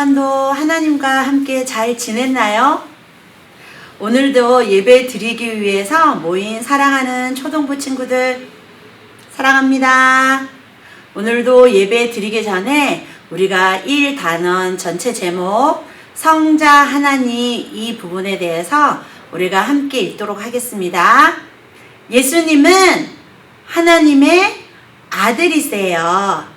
동안도 하나님과 함께 잘 지냈나요? 오늘도 예배 드리기 위해서 모인 사랑하는 초등부 친구들 사랑합니다. 오늘도 예배 드리기 전에 우리가 1단원 전체 제목 성자 하나님 이 부분에 대해서 우리가 함께 읽도록 하겠습니다. 예수님은 하나님의 아들이세요.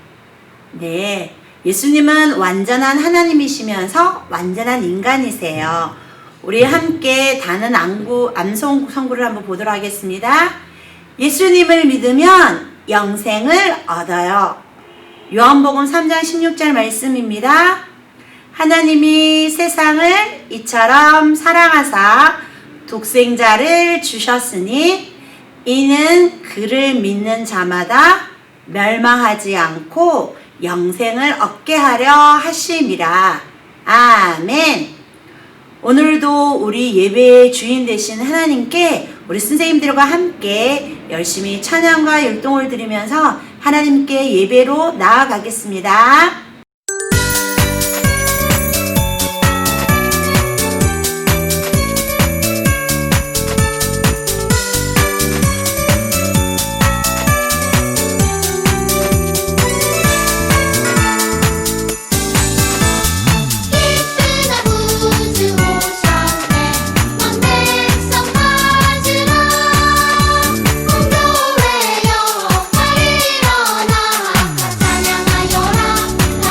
네, 예수님은 완전한 하나님이시면서 완전한 인간이세요. 우리 함께 단은 암송 성구를 한번 보도록 하겠습니다. 예수님을 믿으면 영생을 얻어요. 요한복음 3장 16절 말씀입니다. 하나님이 세상을 이처럼 사랑하사 독생자를 주셨으니 이는 그를 믿는 자마다 멸망하지 않고 영생을 얻게 하려 하심이라. 아멘. 오늘도 우리 예배의 주인 되신 하나님께 우리 선생님들과 함께 열심히 찬양과 율동을 드리면서 하나님께 예배로 나아가겠습니다. 찬양하여라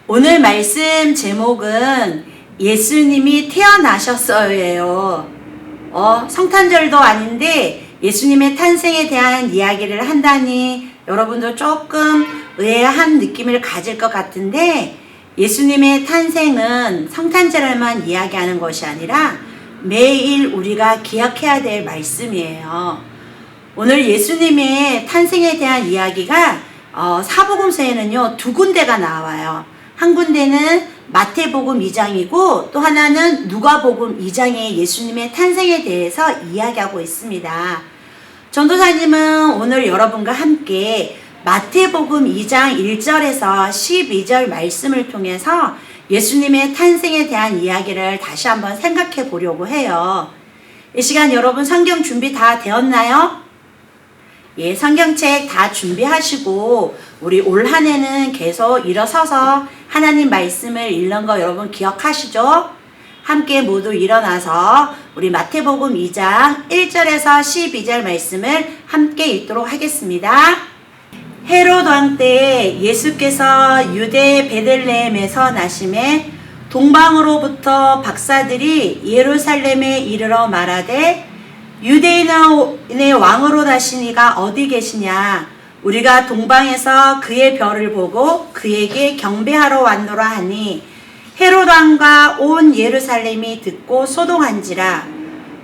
오늘 말씀 제목은 예수님이 태어나셨어요예요. 성탄절도 아닌데 예수님의 탄생에 대한 이야기를 한다니 여러분도 조금 의아한 느낌을 가질 것 같은데, 예수님의 탄생은 성탄절에만 이야기하는 것이 아니라 매일 우리가 기억해야 될 말씀이에요. 오늘 예수님의 탄생에 대한 이야기가 사복음서에는요 2군데가 나와요. 한 군데는 마태복음 2장이고 또 하나는 누가복음 2장에 예수님의 탄생에 대해서 이야기하고 있습니다. 전도사님은 오늘 여러분과 함께 마태복음 2장 1절에서 12절 말씀을 통해서 예수님의 탄생에 대한 이야기를 다시 한번 생각해 보려고 해요. 이 시간 여러분 성경 준비 다 되었나요? 예, 성경책 다 준비하시고 우리 올 한 해는 계속 일어서서 하나님 말씀을 읽는 거 여러분 기억하시죠? 함께 모두 일어나서 우리 마태복음 2장 1절에서 12절 말씀을 함께 읽도록 하겠습니다. 헤롯 왕 때 예수께서 유대 베들레헴에서 나심에 동방으로부터 박사들이 예루살렘에 이르러 말하되 유대인의 왕으로 나신 이가 어디 계시냐? 우리가 동방에서 그의 별을 보고 그에게 경배하러 왔노라 하니 헤롯 왕과 온 예루살렘이 듣고 소동한지라.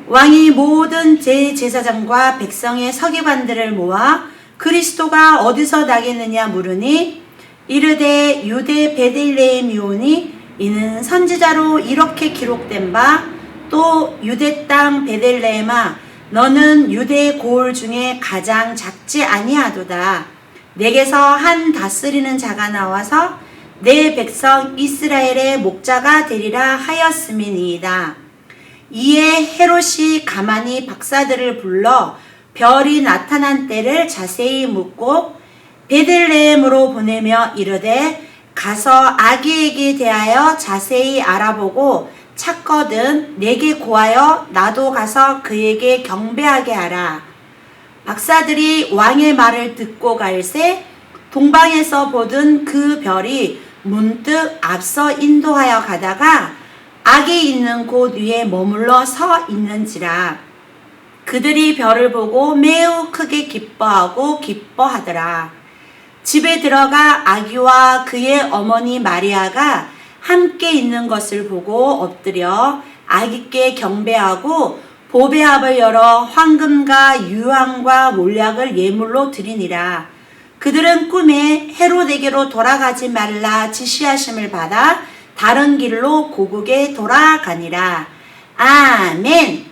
왕이 모든 제사장과 백성의 서기관들을 모아 그리스도가 어디서 나겠느냐 물으니 이르되 유대 베들레헴이오니 이는 선지자로 이렇게 기록된 바 또 유대 땅 베들레헴아 너는 유대 고을 중에 가장 작지 아니하도다. 내게서 한 다스리는 자가 나와서 내 백성 이스라엘의 목자가 되리라 하였음이니이다. 이에 헤롯이 가만히 박사들을 불러 별이 나타난 때를 자세히 묻고 베들레헴으로 보내며 이르되 가서 아기에게 대하여 자세히 알아보고 찾거든 내게 고하여 나도 가서 그에게 경배하게 하라. 박사들이 왕의 말을 듣고 갈새 동방에서 보던 그 별이 문득 앞서 인도하여 가다가 아기 있는 곳 위에 머물러 서 있는지라. 그들이 별을 보고 매우 크게 기뻐하고 기뻐하더라. 집에 들어가 아기와 그의 어머니 마리아가 함께 있는 것을 보고 엎드려 아기께 경배하고 보배합을 열어 황금과 유황과 몰약을 예물로 드리니라. 그들은 꿈에 헤롯에게로 돌아가지 말라 지시하심을 받아 다른 길로 고국에 돌아가니라. 아멘.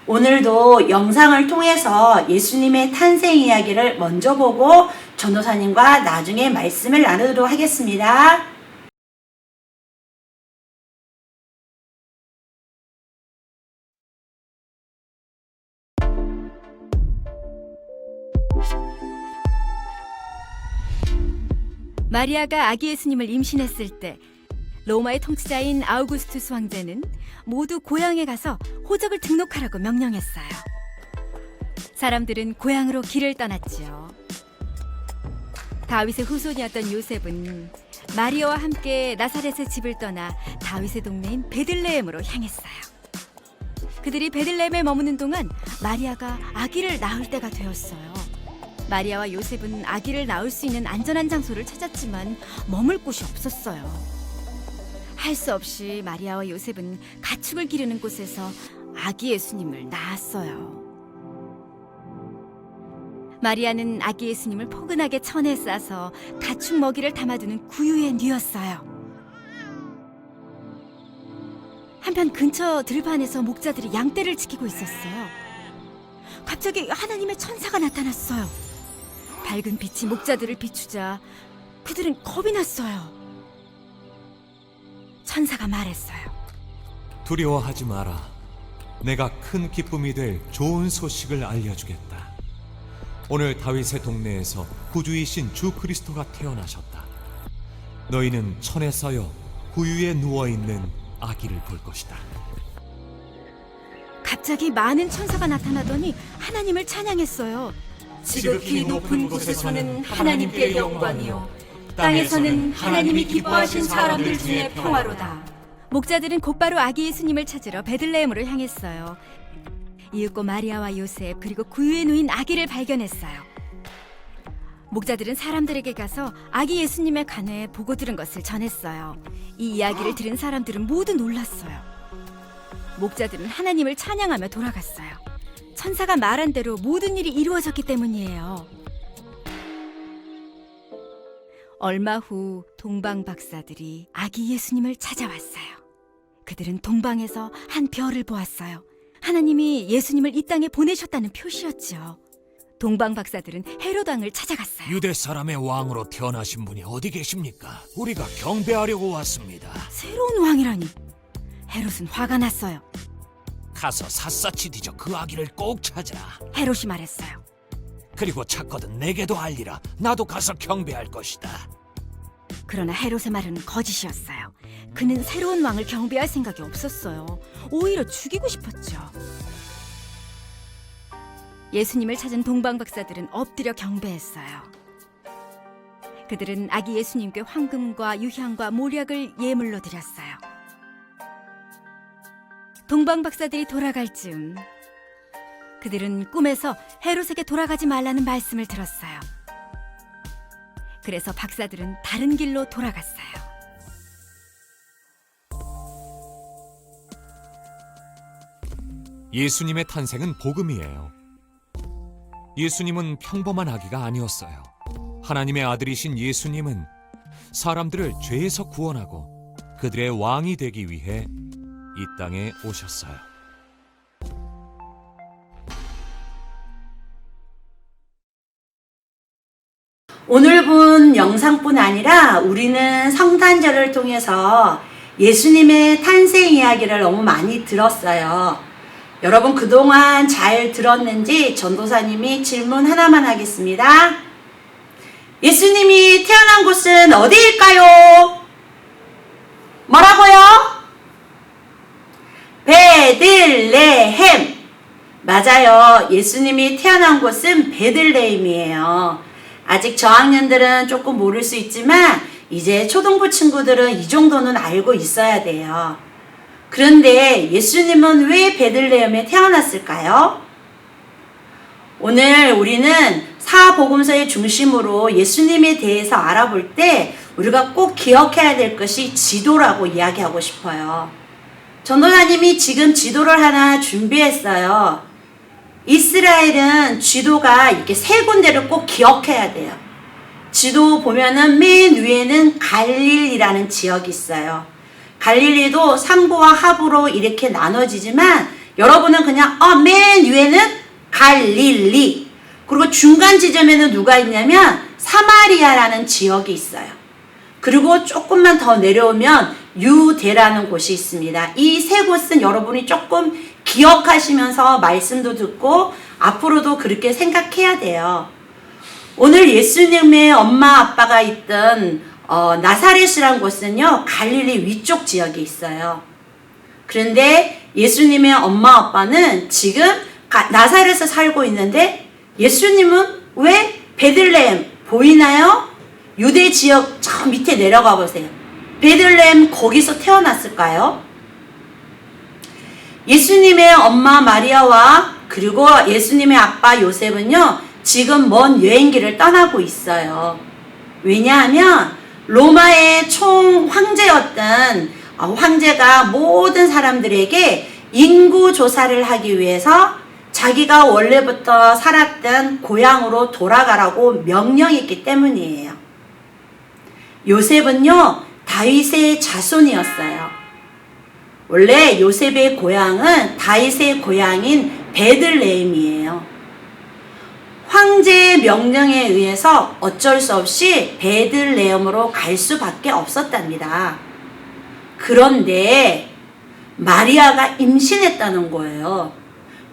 오늘도 영상을 통해서 예수님의 탄생 이야기를 먼저 보고 전도사님과 나중에 말씀을 나누도록 하겠습니다. 마리아가 아기 예수님을 임신했을 때 로마의 통치자인 아우구스투스 황제는 모두 고향에 가서 호적을 등록하라고 명령했어요. 사람들은 고향으로 길을 떠났지요. 다윗의 후손이었던 요셉은 마리아와 함께 나사렛의 집을 떠나 다윗의 동네인 베들레헴으로 향했어요. 그들이 베들레헴에 머무는 동안 마리아가 아기를 낳을 때가 되었어요. 마리아와 요셉은 아기를 낳을 수 있는 안전한 장소를 찾았지만 머물 곳이 없었어요. 할 수 없이 마리아와 요셉은 가축을 기르는 곳에서 아기 예수님을 낳았어요. 마리아는 아기 예수님을 포근하게 천에 싸서 가축 먹이를 담아두는 구유에 뉘었어요. 한편 근처 들판에서 목자들이 양떼를 지키고 있었어요. 갑자기 하나님의 천사가 나타났어요. 밝은 빛이 목자들을 비추자 그들은 겁이 났어요. 천사가 말했어요. 두려워하지 마라. 내가 큰 기쁨이 될 좋은 소식을 알려주겠다. 오늘 다윗의 동네에서 구주이신 주 그리스도가 태어나셨다. 너희는 천에 쌓여 구유에 누워있는 아기를 볼 것이다. 갑자기 많은 천사가 나타나더니 하나님을 찬양했어요. 지극히 높은 곳에서는 하나님께 영광이요 땅에서는 하나님이 기뻐하신 사람들 중에 평화로다. 목자들은 곧바로 아기 예수님을 찾으러 베들레헴으로 향했어요. 이윽고 마리아와 요셉 그리고 구유에 누인 아기를 발견했어요. 목자들은 사람들에게 가서 아기 예수님의 간에 보고 들은 것을 전했어요. 이 이야기를 들은 사람들은 모두 놀랐어요. 목자들은 하나님을 찬양하며 돌아갔어요. 천사가 말한 대로 모든 일이 이루어졌기 때문이에요. 얼마 후 동방 박사들이 아기 예수님을 찾아왔어요. 그들은 동방에서 한 별을 보았어요. 하나님이 예수님을 이 땅에 보내셨다는 표시였죠. 동방 박사들은 헤롯 왕을 찾아갔어요. 유대 사람의 왕으로 태어나신 분이 어디 계십니까? 우리가 경배하려고 왔습니다. 새로운 왕이라니. 헤롯은 화가 났어요. 가서 샅샅이 뒤져 그 아기를 꼭 찾아. 헤롯이 말했어요. 그리고 찾거든 내게도 알리라. 나도 가서 경배할 것이다. 그러나 헤롯의 말은 거짓이었어요. 그는 새로운 왕을 경배할 생각이 없었어요. 오히려 죽이고 싶었죠. 예수님을 찾은 동방 박사들은 엎드려 경배했어요. 그들은 아기 예수님께 황금과 유향과 모략을 예물로 드렸어요. 동방 박사들이 돌아갈 즈음 그들은 꿈에서 헤롯에게 돌아가지 말라는 말씀을 들었어요. 그래서 박사들은 다른 길로 돌아갔어요. 예수님의 탄생은 복음이에요. 예수님은 평범한 아기가 아니었어요. 하나님의 아들이신 예수님은 사람들을 죄에서 구원하고 그들의 왕이 되기 위해 이 땅에 오셨어요. 오늘 본 영상뿐 아니라 우리는 성탄절을 통해서 예수님의 탄생 이야기를 너무 많이 들었어요. 여러분 그동안 잘 들었는지 전도사님이 질문 하나만 하겠습니다. 예수님이 태어난 곳은 어디일까요? 뭐라고요? 베들레헴. 맞아요. 예수님이 태어난 곳은 베들레헴이에요. 아직 저학년들은 조금 모를 수 있지만 이제 초등부 친구들은 이 정도는 알고 있어야 돼요. 그런데 예수님은 왜 베들레헴에 태어났을까요? 오늘 우리는 사복음서의 중심으로 예수님에 대해서 알아볼 때 우리가 꼭 기억해야 될 것이 지도라고 이야기하고 싶어요. 전도사님이 지금 지도를 하나 준비했어요. 이스라엘은 지도가 이렇게 세 군데를 꼭 기억해야 돼요. 지도 보면은 맨 위에는 갈릴리라는 지역이 있어요. 갈릴리도 상부와 하부로 이렇게 나눠지지만 여러분은 그냥 맨 위에는 갈릴리, 그리고 중간 지점에는 누가 있냐면 사마리아라는 지역이 있어요. 그리고 조금만 더 내려오면 유대라는 곳이 있습니다. 이 세 곳은 여러분이 조금 기억하시면서 말씀도 듣고 앞으로도 그렇게 생각해야 돼요. 오늘 예수님의 엄마 아빠가 있던 나사렛이라는 곳은요, 갈릴리 위쪽 지역에 있어요. 그런데 예수님의 엄마 아빠는 지금 나사렛에 살고 있는데 예수님은 왜 베들레헴 보이나요? 유대 지역 저 밑에 내려가 보세요. 베들레헴 거기서 태어났을까요? 예수님의 엄마 마리아와 그리고 예수님의 아빠 요셉은요, 지금 먼 여행기를 떠나고 있어요. 왜냐하면 로마의 총 황제였던 황제가 모든 사람들에게 인구 조사를 하기 위해서 자기가 원래부터 살았던 고향으로 돌아가라고 명령했기 때문이에요. 요셉은요, 다윗의 자손이었어요. 원래 요셉의 고향은 다윗의 고향인 베들레헴이에요. 황제의 명령에 의해서 어쩔 수 없이 베들레헴으로 갈 수밖에 없었답니다. 그런데 마리아가 임신했다는 거예요.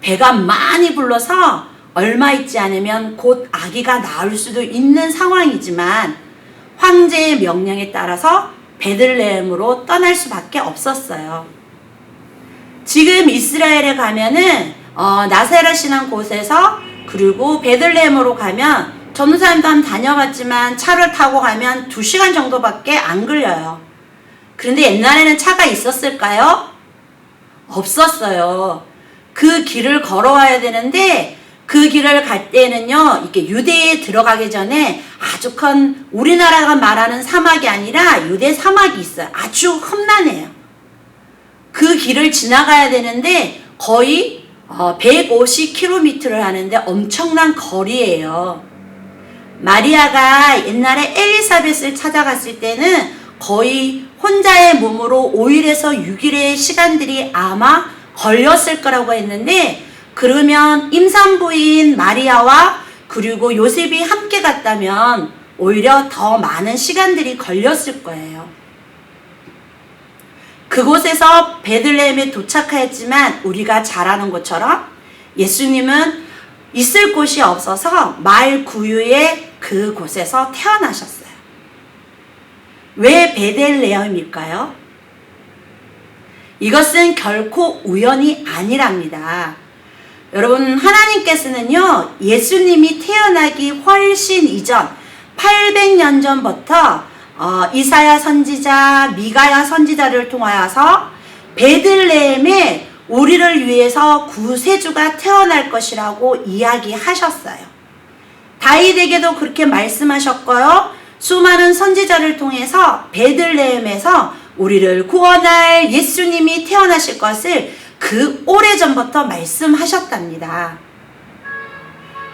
배가 많이 불러서 얼마 있지 않으면 곧 아기가 나올 수도 있는 상황이지만 황제의 명령에 따라서 베들레헴으로 떠날 수밖에 없었어요. 지금 이스라엘에 가면은 나사렛이라는 곳에서 그리고 베들레헴으로 가면 전도사님도 한번 다녀봤지만 차를 타고 가면 2시간 정도밖에 안 걸려요. 그런데 옛날에는 차가 있었을까요? 없었어요. 그 길을 걸어와야 되는데 그 길을 갈 때는요, 이렇게 유대에 들어가기 전에 아주 큰 우리나라가 말하는 사막이 아니라 유대 사막이 있어요. 아주 험난해요. 그 길을 지나가야 되는데 거의 150km를 하는데 엄청난 거리예요. 마리아가 옛날에 엘리사벳을 찾아갔을 때는 거의 혼자의 몸으로 5일에서 6일의 시간들이 아마 걸렸을 거라고 했는데, 그러면 임산부인 마리아와 그리고 요셉이 함께 갔다면 오히려 더 많은 시간들이 걸렸을 거예요. 그곳에서 베들레헴에 도착하였지만 우리가 잘 아는 것처럼 예수님은 있을 곳이 없어서 마을 구유의 그곳에서 태어나셨어요. 왜 베들레헴일까요? 이것은 결코 우연이 아니랍니다. 여러분, 하나님께서는요, 예수님이 태어나기 훨씬 이전 800년 전부터 이사야 선지자, 미가야 선지자를 통하여서 베들레헴에 우리를 위해서 구세주가 태어날 것이라고 이야기하셨어요. 다윗에게도 그렇게 말씀하셨고요. 수많은 선지자를 통해서 베들레헴에서 우리를 구원할 예수님이 태어나실 것을 그 오래전부터 말씀하셨답니다.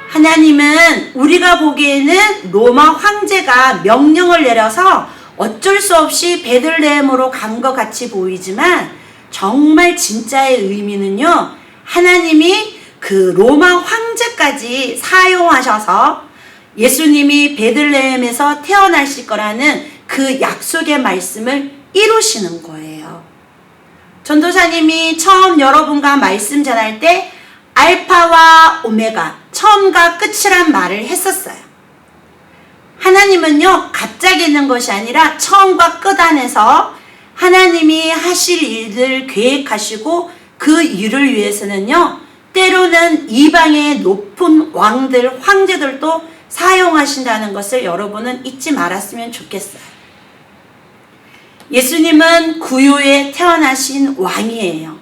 하나님은 우리가 보기에는 로마 황제가 명령을 내려서 어쩔 수 없이 베들레헴으로 간 것 같이 보이지만, 정말 진짜의 의미는요, 하나님이 그 로마 황제까지 사용하셔서 예수님이 베들레헴에서 태어나실 거라는 그 약속의 말씀을 이루시는 거예요. 전도사님이 처음 여러분과 말씀 전할 때 알파와 오메가, 처음과 끝이란 말을 했었어요. 하나님은요, 갑자기 있는 것이 아니라 처음과 끝 안에서 하나님이 하실 일을 계획하시고 그 일을 위해서는요, 때로는 이방의 높은 왕들, 황제들도 사용하신다는 것을 여러분은 잊지 말았으면 좋겠어요. 예수님은 구유에 태어나신 왕이에요.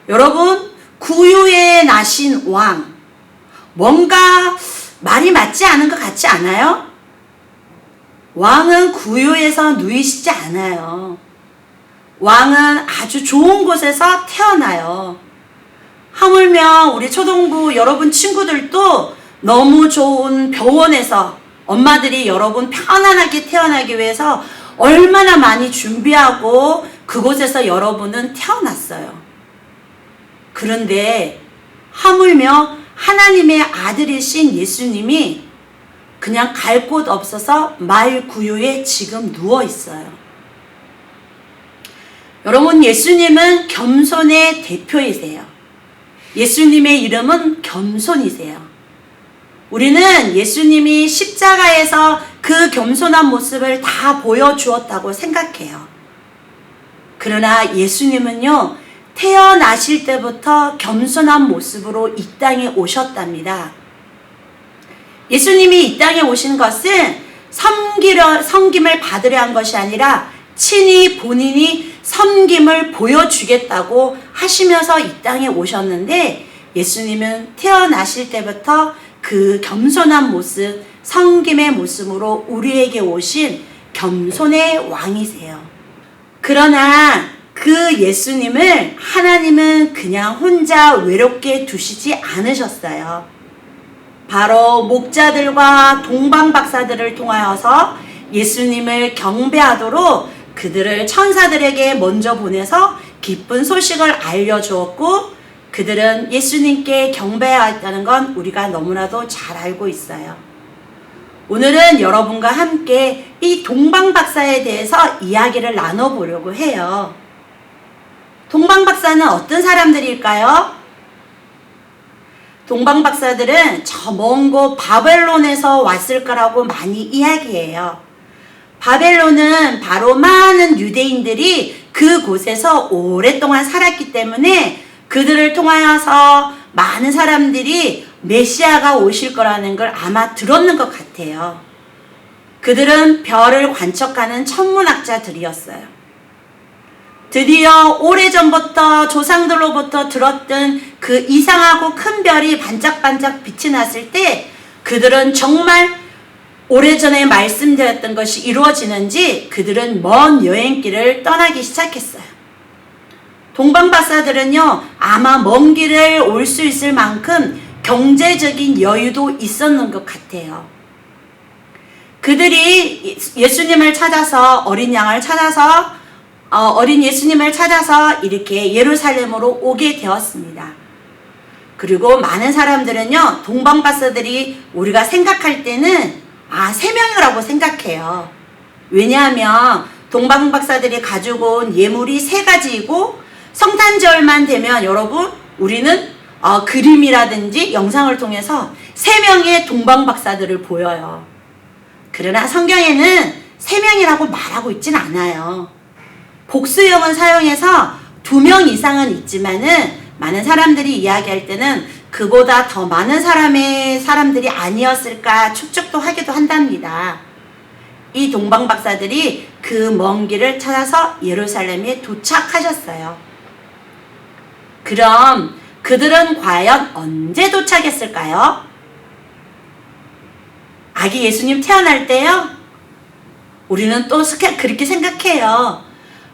여러분, 구유에 나신 왕, 뭔가 말이 맞지 않은 것 같지 않아요? 왕은 구유에서 누이시지 않아요. 왕은 아주 좋은 곳에서 태어나요. 하물며 우리 초등부 여러분 친구들도 너무 좋은 병원에서 엄마들이 여러분 편안하게 태어나기 위해서 얼마나 많이 준비하고 그곳에서 여러분은 태어났어요. 그런데 하물며 하나님의 아들이신 예수님이 그냥 갈 곳 없어서 마을 구유에 지금 누워 있어요. 여러분, 예수님은 겸손의 대표이세요. 예수님의 이름은 겸손이세요. 우리는 예수님이 십자가에서 그 겸손한 모습을 다 보여주었다고 생각해요. 그러나 예수님은요, 태어나실 때부터 겸손한 모습으로 이 땅에 오셨답니다. 예수님이 이 땅에 오신 것은 섬김을 받으려 한 것이 아니라 친히 본인이 섬김을 보여주겠다고 하시면서 이 땅에 오셨는데, 예수님은 태어나실 때부터 그 겸손한 모습, 섬김의 모습으로 우리에게 오신 겸손의 왕이세요. 그러나 그 예수님을 하나님은 그냥 혼자 외롭게 두시지 않으셨어요. 바로 목자들과 동방박사들을 통하여서 예수님을 경배하도록 그들을 천사들에게 먼저 보내서 기쁜 소식을 알려주었고, 그들은 예수님께 경배하였다는 건 우리가 너무나도 잘 알고 있어요. 오늘은 여러분과 함께 이 동방박사에 대해서 이야기를 나눠보려고 해요. 동방박사는 어떤 사람들일까요? 동방박사들은 저 먼 곳 바벨론에서 왔을 거라고 많이 이야기해요. 바벨론은 바로 많은 유대인들이 그곳에서 오랫동안 살았기 때문에 그들을 통하여서 많은 사람들이 메시아가 오실 거라는 걸 아마 들었는 것 같아요. 그들은 별을 관측하는 천문학자들이었어요. 드디어 오래전부터 조상들로부터 들었던 그 이상하고 큰 별이 반짝반짝 빛이 났을 때 그들은 정말 오래전에 말씀드렸던 것이 이루어지는지 그들은 먼 여행길을 떠나기 시작했어요. 동방박사들은요, 아마 먼 길을 올 수 있을 만큼 경제적인 여유도 있었는 것 같아요. 그들이 예수님을 찾아서 어린 양을 찾아서 어린 예수님을 찾아서 이렇게 예루살렘으로 오게 되었습니다. 그리고 많은 사람들은요, 동방박사들이 우리가 생각할 때는 3명이라고 생각해요. 왜냐하면 동방박사들이 가지고 온 예물이 3가지이고 성탄절만 되면 여러분 우리는 그림이라든지 영상을 통해서 3명의 동방박사들을 보여요. 그러나 성경에는 3명이라고 말하고 있진 않아요. 복수형을 사용해서 2명 이상은 있지만은 많은 사람들이 이야기할 때는 그보다 더 많은 사람들이 아니었을까 추측도 하기도 한답니다. 이 동방박사들이 그 먼 길을 찾아서 예루살렘에 도착하셨어요. 그럼 그들은 과연 언제 도착했을까요? 아기 예수님 태어날 때요? 우리는 또 그렇게 생각해요.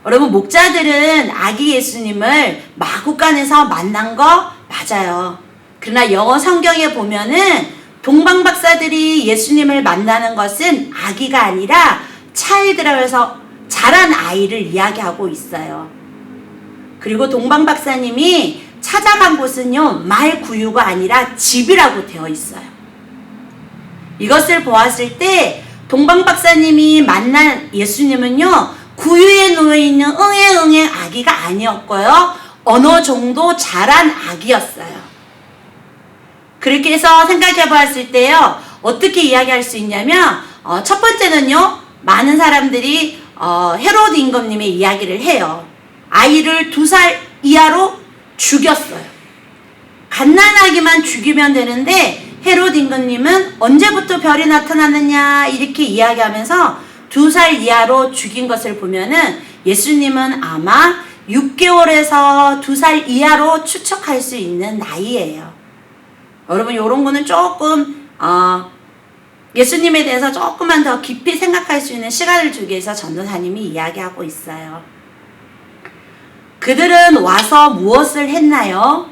여러분, 목자들은 아기 예수님을 마구간에서 만난 거 맞아요. 그러나 영어 성경에 보면은 동방박사들이 예수님을 만나는 것은 아기가 아니라 차일드라고 자란 아이를 이야기하고 있어요. 그리고 동방박사님이 찾아간 곳은요, 말구유가 아니라 집이라고 되어 있어요. 이것을 보았을 때 동방박사님이 만난 예수님은요, 구유에 놓여있는 응애 아기가 아니었고요, 어느 정도 자란 아기였어요. 그렇게 해서 생각해 보았을 때요, 어떻게 이야기할 수 있냐면 첫 번째는요, 많은 사람들이 헤로드 임금님의 이야기를 해요. 아이를 2살 이하로 죽였어요. 갓난아기만 죽이면 되는데 헤로드 임금님은 언제부터 별이 나타났느냐 이렇게 이야기하면서 2살 이하로 죽인 것을 보면은 예수님은 아마 6개월에서 2살 이하로 추측할 수 있는 나이예요. 여러분, 이런 거는 조금 예수님에 대해서 조금만 더 깊이 생각할 수 있는 시간을 주기 위해서 전도사님이 이야기하고 있어요. 그들은 와서 무엇을 했나요?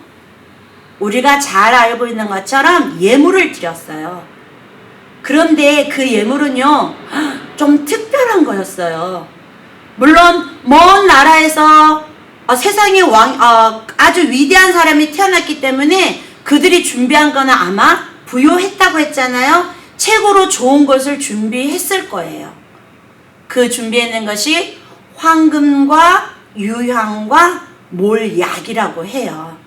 우리가 잘 알고 있는 것처럼 예물을 드렸어요. 그런데 그 예물은요, 좀 특별한 거였어요. 물론 먼 나라에서 세상의 아주 위대한 사람이 태어났기 때문에 그들이 준비한 거는 아마 부요했다고 했잖아요. 최고로 좋은 것을 준비했을 거예요. 그 준비했는 것이 황금과 유향과 몰약이라고 해요.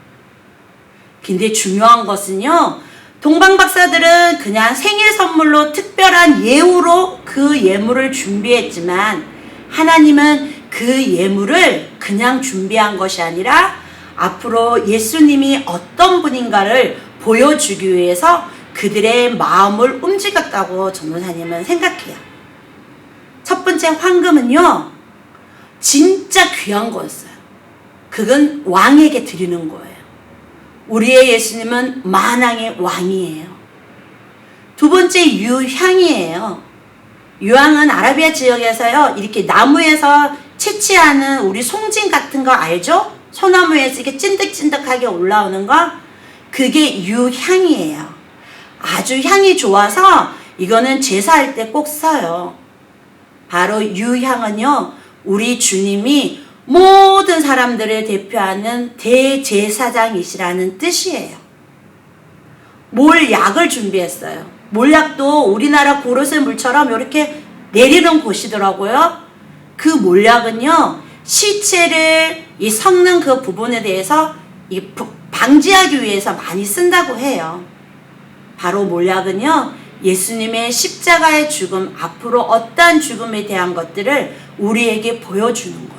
근데 중요한 것은요, 동방박사들은 그냥 생일 선물로 특별한 예우로 그 예물을 준비했지만 하나님은 그 예물을 그냥 준비한 것이 아니라 앞으로 예수님이 어떤 분인가를 보여주기 위해서 그들의 마음을 움직였다고 전도사님은 생각해요. 첫 번째 황금은요, 진짜 귀한 거였어요. 그건 왕에게 드리는 거예요. 우리의 예수님은 만왕의 왕이에요. 두 번째 유향이에요. 유향은 아라비아 지역에서요, 이렇게 나무에서 채취하는 우리 송진 같은 거 알죠? 소나무에서 이렇게 찐득찐득하게 올라오는 거, 그게 유향이에요. 아주 향이 좋아서 이거는 제사할 때 꼭 써요. 바로 유향은요, 우리 주님이 모든 사람들을 대표하는 대제사장이시라는 뜻이에요. 몰약을 준비했어요. 몰약도 우리나라 고로쇠 물처럼 이렇게 내리는 곳이더라고요. 그 몰약은요, 시체를 섞는 그 부분에 대해서 방지하기 위해서 많이 쓴다고 해요. 바로 몰약은요, 예수님의 십자가의 죽음, 앞으로 어떠한 죽음에 대한 것들을 우리에게 보여주는 거예요.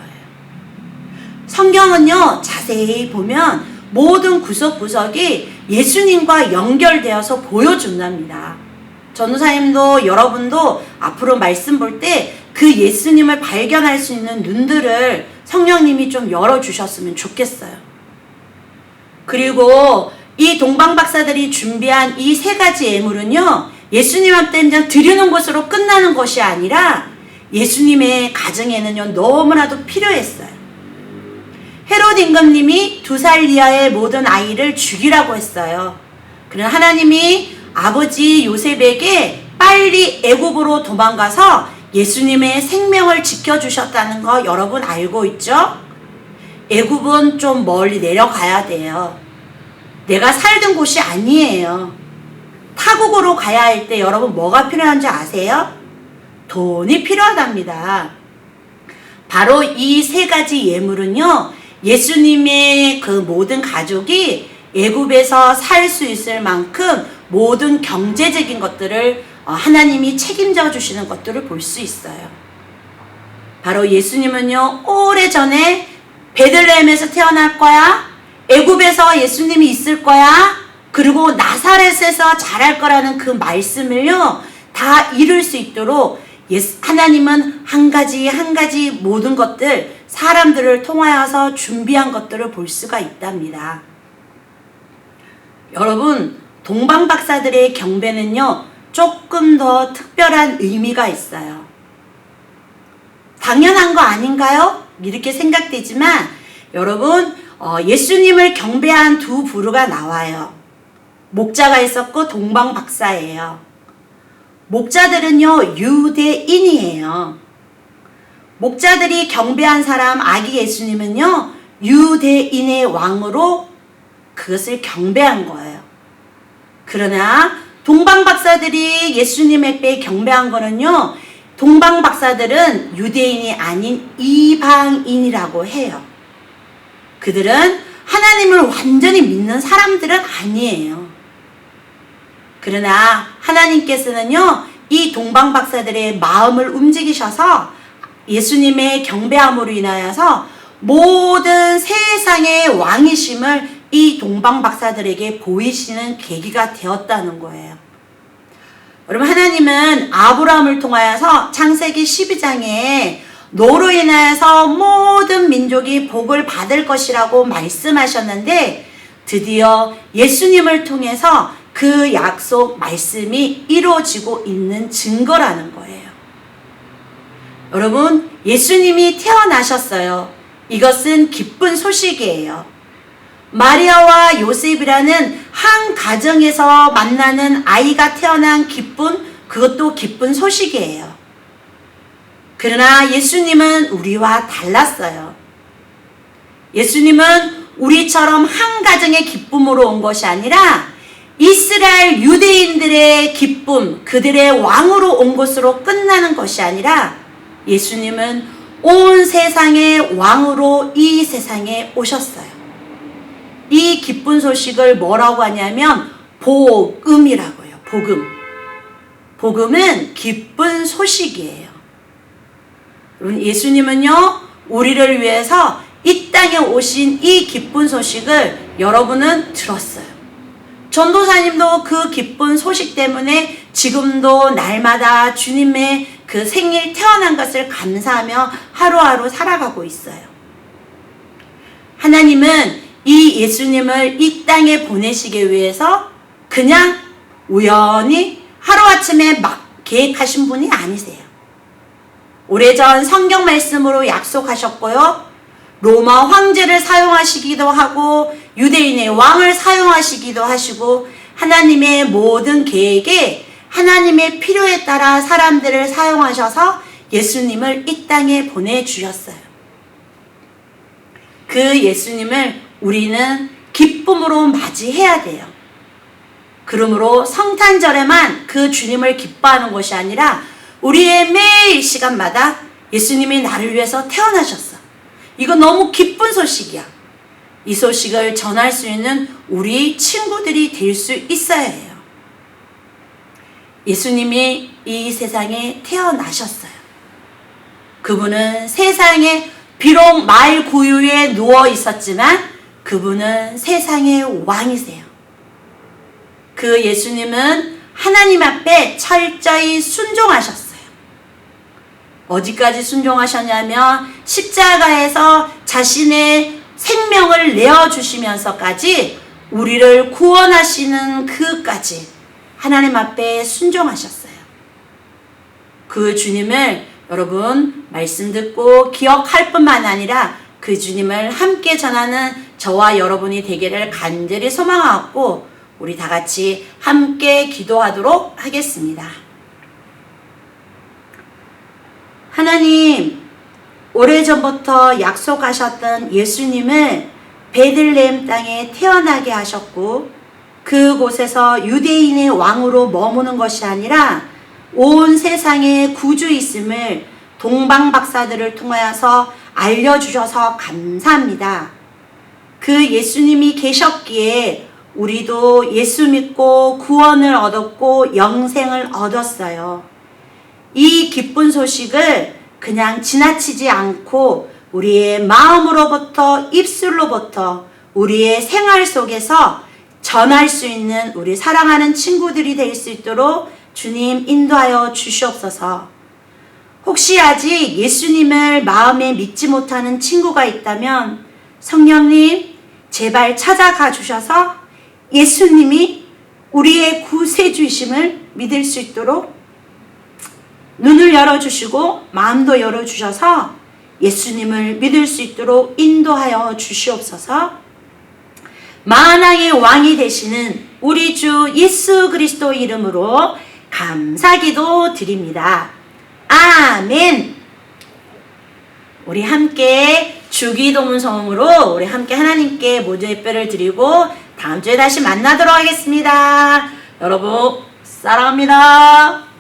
성경은요, 자세히 보면 모든 구석구석이 예수님과 연결되어서 보여준답니다. 전도사님도 여러분도 앞으로 말씀 볼 때 그 예수님을 발견할 수 있는 눈들을 성령님이 좀 열어주셨으면 좋겠어요. 그리고 이 동방박사들이 준비한 이 세 가지 예물은요, 예수님한테 그냥 드리는 것으로 끝나는 것이 아니라 예수님의 가정에는요, 너무나도 필요했어요. 헤롯 임금님이 2살 이하의 모든 아이를 죽이라고 했어요. 그러나 하나님이 아버지 요셉에게 빨리 애굽으로 도망가서 예수님의 생명을 지켜주셨다는 거 여러분 알고 있죠? 애굽은 좀 멀리 내려가야 돼요. 내가 살던 곳이 아니에요. 타국으로 가야 할 때 여러분 뭐가 필요한지 아세요? 돈이 필요하답니다. 바로 이 세 가지 예물은요, 예수님의 그 모든 가족이 애굽에서 살 수 있을 만큼 모든 경제적인 것들을 하나님이 책임져 주시는 것들을 볼 수 있어요. 바로 예수님은요, 오래전에 베들레헴에서 태어날 거야, 애굽에서 예수님이 있을 거야, 그리고 나사렛에서 자랄 거라는 그 말씀을요, 다 이룰 수 있도록 하나님은 한 가지 한 가지 모든 것들, 사람들을 통하여서 준비한 것들을 볼 수가 있답니다. 여러분, 동방박사들의 경배는요, 조금 더 특별한 의미가 있어요. 당연한 거 아닌가요? 이렇게 생각되지만 여러분, 예수님을 경배한 두 부류가 나와요. 목자가 있었고 동방박사예요. 목자들은요, 유대인이에요. 목자들이 경배한 사람 아기 예수님은요, 유대인의 왕으로 그것을 경배한 거예요. 그러나 동방박사들이 예수님에게 경배한 거는요, 동방박사들은 유대인이 아닌 이방인이라고 해요. 그들은 하나님을 완전히 믿는 사람들은 아니에요. 그러나 하나님께서는요, 이 동방박사들의 마음을 움직이셔서 예수님의 경배함으로 인하여서 모든 세상의 왕이심을 이 동방박사들에게 보이시는 계기가 되었다는 거예요. 여러분, 하나님은 아브라함을 통하여서 창세기 12장에 너로 인하여서 모든 민족이 복을 받을 것이라고 말씀하셨는데 드디어 예수님을 통해서 그 약속 말씀이 이루어지고 있는 증거라는 거예요. 여러분, 예수님이 태어나셨어요. 이것은 기쁜 소식이에요. 마리아와 요셉이라는 한 가정에서 만나는 아이가 태어난 기쁨, 그것도 기쁜 소식이에요. 그러나 예수님은 우리와 달랐어요. 예수님은 우리처럼 한 가정의 기쁨으로 온 것이 아니라 이스라엘 유대인들의 기쁨, 그들의 왕으로 온 것으로 끝나는 것이 아니라 예수님은 온 세상의 왕으로 이 세상에 오셨어요. 이 기쁜 소식을 뭐라고 하냐면 복음이라고요. 복음. 복음은 기쁜 소식이에요. 예수님은요, 우리를 위해서 이 땅에 오신 이 기쁜 소식을 여러분은 들었어요. 전도사님도 그 기쁜 소식 때문에 지금도 날마다 주님의 그 생일 태어난 것을 감사하며 하루하루 살아가고 있어요. 하나님은 이 예수님을 이 땅에 보내시기 위해서 그냥 우연히 하루아침에 막 계획하신 분이 아니세요. 오래전 성경 말씀으로 약속하셨고요. 로마 황제를 사용하시기도 하고 유대인의 왕을 사용하시기도 하시고 하나님의 모든 계획에 하나님의 필요에 따라 사람들을 사용하셔서 예수님을 이 땅에 보내주셨어요. 그 예수님을 우리는 기쁨으로 맞이해야 돼요. 그러므로 성탄절에만 그 주님을 기뻐하는 것이 아니라 우리의 매일 시간마다 예수님이 나를 위해서 태어나셨어. 이거 너무 기쁜 소식이야. 이 소식을 전할 수 있는 우리 친구들이 될 수 있어야 해요. 예수님이 이 세상에 태어나셨어요. 그분은 세상에 비록 말 구유에 누워 있었지만 그 그분은 세상의 왕이세요. 그 예수님은 하나님 앞에 철저히 순종하셨어요. 어디까지 순종하셨냐면 십자가에서 자신의 생명을 내어주시면서까지 우리를 구원하시는 그까지 하나님 앞에 순종하셨어요. 그 주님을 여러분 말씀 듣고 기억할 뿐만 아니라 그 주님을 함께 전하는 저와 여러분이 되기를 간절히 소망하고 우리 다 같이 함께 기도하도록 하겠습니다. 하나님, 오래전부터 약속하셨던 예수님을 베들레헴 땅에 태어나게 하셨고 그곳에서 유대인의 왕으로 머무는 것이 아니라 온 세상에 구주 있음을 동방 박사들을 통하여서 알려주셔서 감사합니다. 그 예수님이 계셨기에 우리도 예수 믿고 구원을 얻었고 영생을 얻었어요. 이 기쁜 소식을 그냥 지나치지 않고 우리의 마음으로부터 입술로부터 우리의 생활 속에서 전할 수 있는 우리 사랑하는 친구들이 될 수 있도록 주님 인도하여 주시옵소서. 혹시 아직 예수님을 마음에 믿지 못하는 친구가 있다면 성령님 제발 찾아가 주셔서 예수님이 우리의 구세주이심을 믿을 수 있도록 눈을 열어주시고 마음도 열어주셔서 예수님을 믿을 수 있도록 인도하여 주시옵소서. 만왕의 왕이 되시는 우리 주 예수 그리스도 이름으로 감사기도 드립니다. 아멘. 우리 함께 주기도문 성으로 우리 함께 하나님께 모든 예배를 드리고 다음 주에 다시 만나도록 하겠습니다. 여러분 사랑합니다.